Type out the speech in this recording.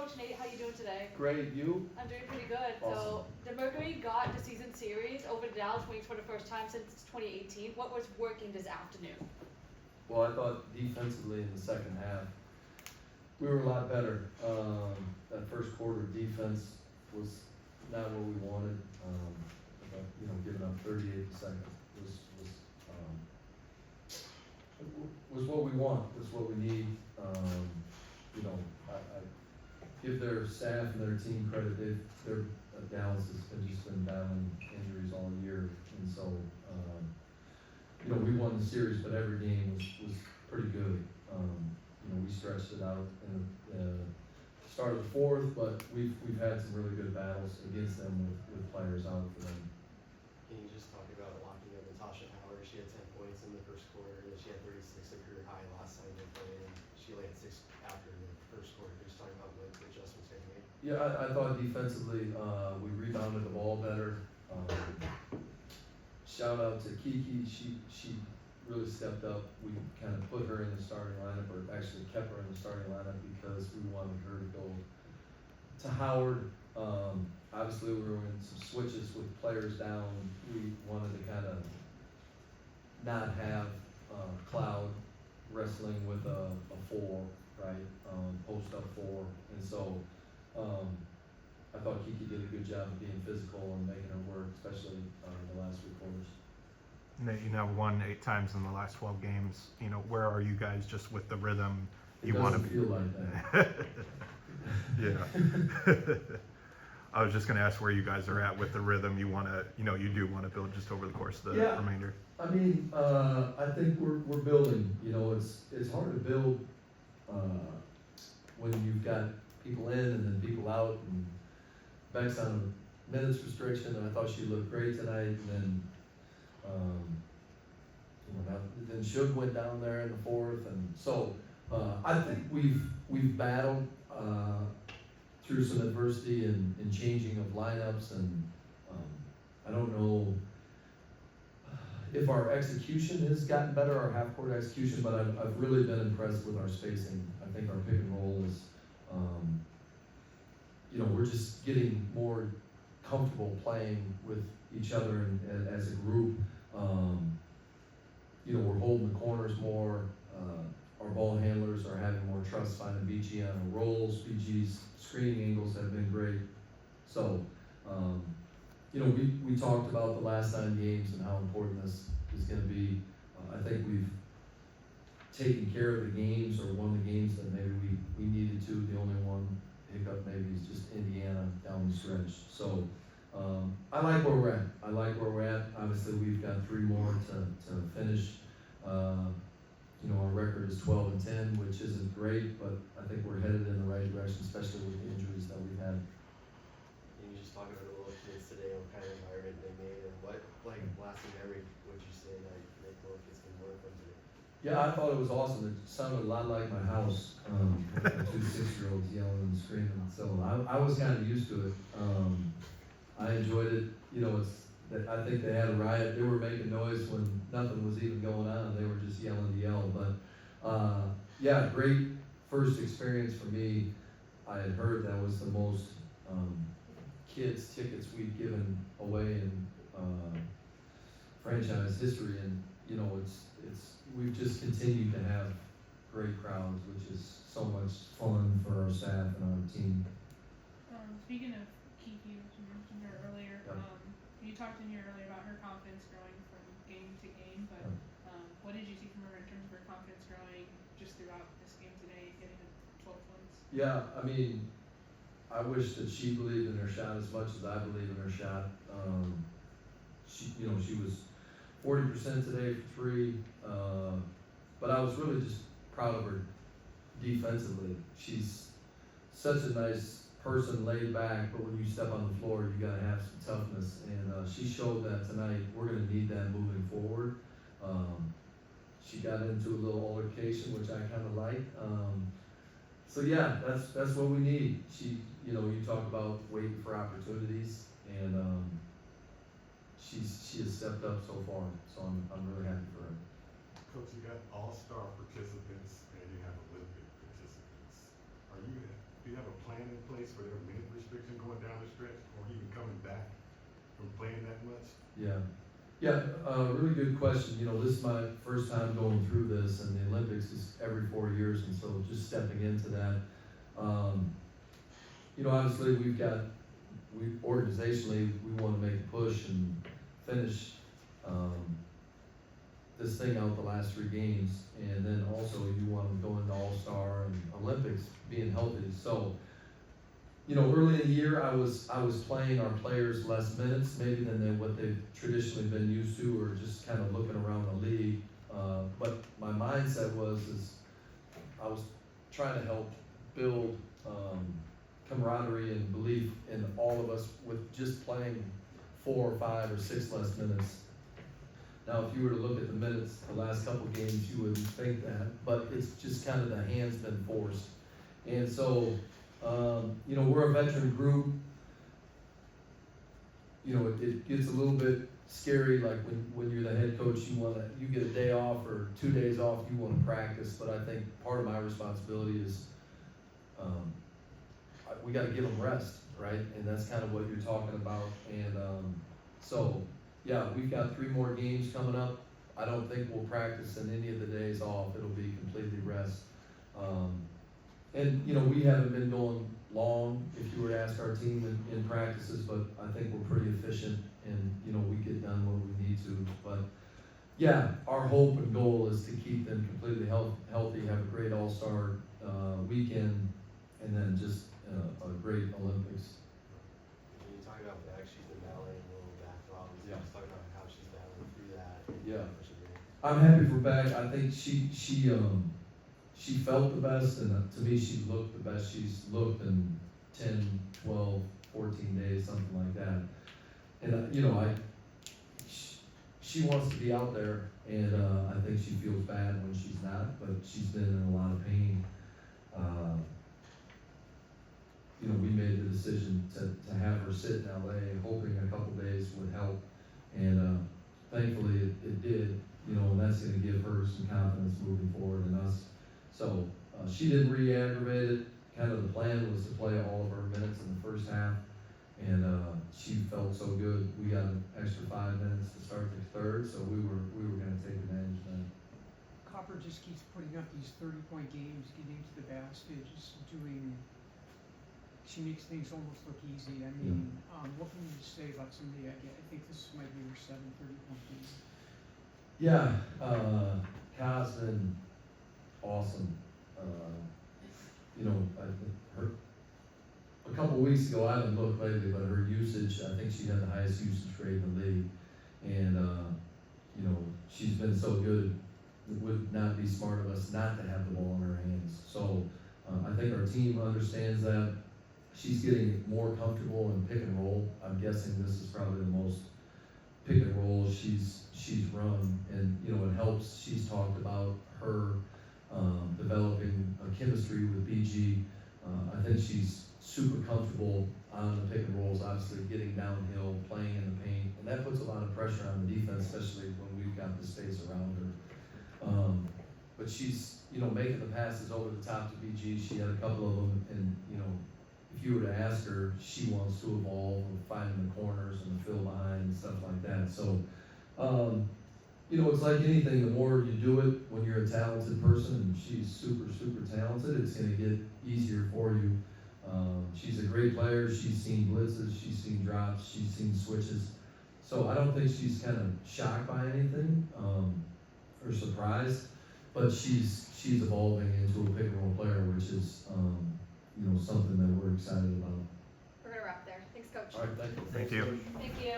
Coach Nate, how you doing today? Great, you? I'm doing pretty good. Awesome. So the Mercury got the season series over the Dallas Wings for the first time since 2018. What was working this afternoon? Well, I thought defensively in the second half, we were a lot better. That first quarter defense was not what we wanted. Giving up 38 seconds was what we want. Was what we need. I give their staff and their team credit. Dallas has just been battling injuries all year, and so we won the series, but every game was pretty good. We stretched it out in the start of the fourth, but we've had some really good battles against them with players out for them. Can you just talk about locking up Natasha Howard? She had 10 points in the first quarter, and she had 36 of career high last time they played, and she only had 6 after the first quarter. Just talking about what adjustments they made. Yeah, I thought defensively we rebounded the ball better. Shout out to Kiki. She really stepped up. We kind of put her in the starting lineup, or actually kept her in the starting lineup because we wanted her to go to Howard. Obviously, we were in some switches with players down. We wanted to kind of not have Cloud wrestling with a 4, right? Post up 4. And so I thought Kiki did a good job of being physical and making her work, especially the last 3 quarters. Nate, won 8 times in the last 12 games. Where are you guys just with the rhythm? It doesn't feel like that. Yeah. I was just going to ask where you guys are at with the rhythm. You want to, you do want to build just over the course of the remainder. I mean, I think we're building. It's hard to build when you've got people in and then people out. And Beck's on a minutes restriction, and I thought she looked great tonight. And then then Shug went down there in the 4th, and so I think we've battled through some adversity and changing of lineups, and I don't know if our execution has gotten better, our half-court execution, but I've really been impressed with our spacing. I think our pick and roll is, we're just getting more comfortable playing with each other and as a group. We're holding the corners more. Our ball handlers are having more trust finding BG on the rolls. BG's screening angles have been great. So, we talked about the last 9 games and how important this is going to be. I think we've taken care of the games, or won the games that maybe we needed to. The only one hiccup maybe is just Indiana down the stretch. So, I like where we're at. Obviously, we've got 3 more to finish. Our record is 12-10, which isn't great, but I think we're headed in the right direction, especially with the injuries that we've had. Can you just talk about the little kids today, what kind of environment they made, and what, lasting memory would you say that the little kids can learn from today? Yeah, I thought it was awesome. It sounded a lot like my house, with the 2 6-year-olds yelling and screaming. So I was kind of used to it. I enjoyed it. I think they had a riot. They were making noise when nothing was even going on. They were just yelling to yell. But great first experience for me. I had heard that was the most kids tickets we've given away in franchise history, and we've just continued to have great crowds, which is so much fun for our staff and our team. Speaking of Kiki, which you mentioned her earlier, you talked in here earlier about her confidence growing from game to game, but what did you see from her in terms of her confidence growing just throughout this game today, getting the 12 points? Yeah, I mean, I wish that she believed in her shot as much as I believe in her shot. She was 40% today for 3, but I was really just proud of her defensively. She's such a nice person, laid back, but when you step on the floor, you got to have some toughness, and she showed that tonight. We're going to need that moving forward. She got into a little altercation, which I kind of like. So yeah, that's what we need. You talk about waiting for opportunities, and she has stepped up so far. So I'm really happy for her. Coach, you got all-star participants and you have Olympic participants. Are you do you have a plan in place for their minute restriction going down the stretch or even coming back from playing that much? Yeah. Yeah, really good question. You know, this is my first time going through this, and the Olympics is every 4 years, and so just stepping into that. You know, obviously organizationally, we want to make a push and finish this thing out the last 3 games, and then also you want to go into All-Star and Olympics being healthy. So, you know, early in the year, I was playing our players less minutes maybe than what they've traditionally been used to, or just kind of looking around the league. But my mindset is I was trying to help build camaraderie and belief in all of us with just playing 4 or 5 or 6 less minutes. Now, if you were to look at the minutes the last couple of games, you wouldn't think that, but it's just kind of the hand's been forced. And so, you know, we're a veteran group. You know, it gets a little bit scary, like when you're the head coach, you get a day off or 2 days off, you want to practice, but I think part of my responsibility is we got to give them rest, right? And that's kind of what you're talking about. And so, yeah, we've got 3 more games coming up. I don't think we'll practice in any of the days off. It'll be completely rest. And, you know, we haven't been going long, if you were to ask our team in practices, but I think we're pretty efficient and, you know, we get done what we need to. But, yeah, our hope and goal is to keep them completely healthy, have a great All-Star weekend, and then just a great Olympics. When you talk about back, she's been battling a little back problems. Yeah. Just talk about how she's battling through that. And Yeah. persevering. I'm happy for Beck. I think she felt the best, and to me, she looked the best she's looked in 10, 12, 14 days, something like that. And, you know, she wants to be out there, and I think she feels bad when she's not, but she's been in a lot of pain. You know, we made the decision to have her sit in LA, hoping a couple days would help, and thankfully it did. You know, and that's going to give her some confidence moving forward in us. So she didn't re-aggravate it. Kind of the plan was to play all of her minutes in the first half, and she felt so good. We got an extra 5 minutes to start the third, so we were going to take advantage of that. Copper just keeps putting up these 30-point games, getting to the basket, just doing. She makes things almost look easy. I mean, what can you say about somebody? I think this might be her 7th 30-point game. Yeah, Ka's been awesome. You know, a couple weeks ago, I haven't looked lately, but her usage, I think she had the highest usage rate in the league. And, you know, she's been so good, it would not be smart of us not to have the ball in her hands. So I think our team understands that. She's getting more comfortable in pick and roll. I'm guessing this is probably the most pick and roll she's run, and you know it helps. She's talked about her developing a chemistry with BG. I think she's super comfortable on the pick and rolls, obviously getting downhill, playing in the paint, and that puts a lot of pressure on the defense, especially when we've got the space around her. But she's, you know, making the passes over the top to BG. She had a couple of them, and you know, if you were to ask her, she wants to evolve and finding the corners and the fill behind and stuff like that. So, you know, it's like anything, the more you do it when you're a talented person, and she's super, super talented, it's going to get easier for you. She's a great player. She's seen blitzes, she's seen drops, she's seen switches. So I don't think she's kind of shocked by anything or surprised, but she's evolving into a pick and roll player, which is, you know, something that we're excited about. We're gonna wrap there. Thanks, Coach. All right, thank you. Thank you. Thank you.